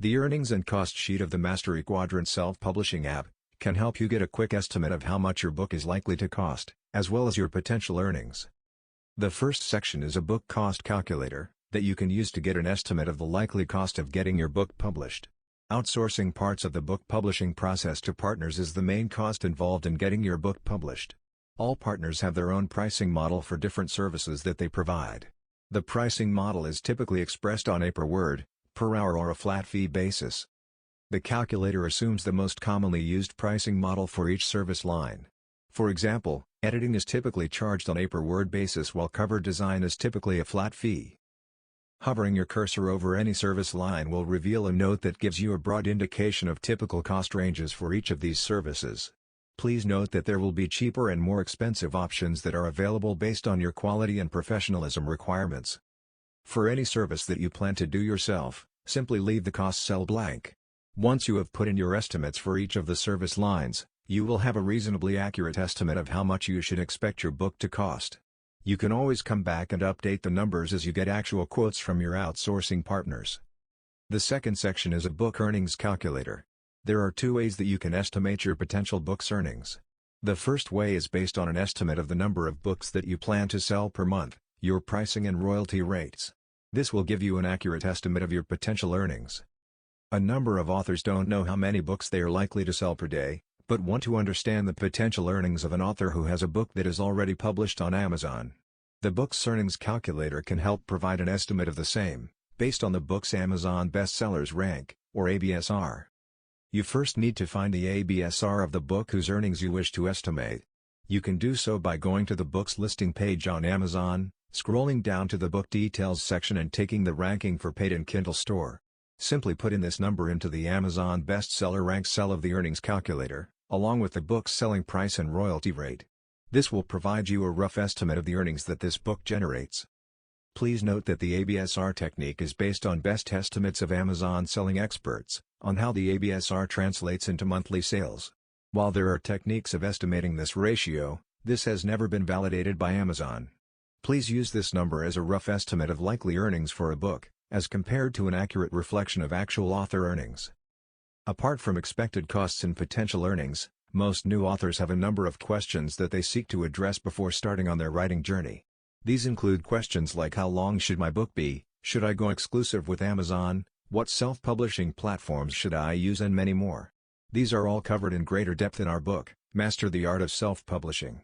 The earnings and cost sheet of the Mastery Quadrant Self-Publishing App can help you get a quick estimate of how much your book is likely to cost, as well as your potential earnings. The first section is a book cost calculator that you can use to get an estimate of the likely cost of getting your book published. Outsourcing parts of the book publishing process to partners is the main cost involved in getting your book published. All partners have their own pricing model for different services that they provide. The pricing model is typically expressed on a per word, per hour or a flat fee basis. The calculator assumes the most commonly used pricing model for each service line. For example, editing is typically charged on a per word basis while cover design is typically a flat fee. Hovering your cursor over any service line will reveal a note that gives you a broad indication of typical cost ranges for each of these services. Please note that there will be cheaper and more expensive options that are available based on your quality and professionalism requirements. For any service that you plan to do yourself, simply leave the cost cell blank. Once you have put in your estimates for each of the service lines, you will have a reasonably accurate estimate of how much you should expect your book to cost. You can always come back and update the numbers as you get actual quotes from your outsourcing partners. The second section is a book earnings calculator. There are two ways that you can estimate your potential book's earnings. The first way is based on an estimate of the number of books that you plan to sell per month, your pricing and royalty rates. This will give you an accurate estimate of your potential earnings. A number of authors don't know how many books they are likely to sell per day, but want to understand the potential earnings of an author who has a book that is already published on Amazon. The book's earnings calculator can help provide an estimate of the same, based on the book's Amazon bestsellers rank, or ABSR. You first need to find the ABSR of the book whose earnings you wish to estimate. You can do so by going to the book's listing page on Amazon, scrolling down to the book details section and taking the ranking for paid and Kindle store. Simply put in this number into the Amazon bestseller rank cell of the earnings calculator, along with the book's selling price and royalty rate. This will provide you a rough estimate of the earnings that this book generates. Please note that the ABSR technique is based on best estimates of Amazon selling experts, on how the ABSR translates into monthly sales. While there are techniques of estimating this ratio, this has never been validated by Amazon. Please use this number as a rough estimate of likely earnings for a book, as compared to an accurate reflection of actual author earnings. Apart from expected costs and potential earnings, most new authors have a number of questions that they seek to address before starting on their writing journey. These include questions like how long should my book be, should I go exclusive with Amazon, what self-publishing platforms should I use, and many more. These are all covered in greater depth in our book, Master the Art of Self-Publishing.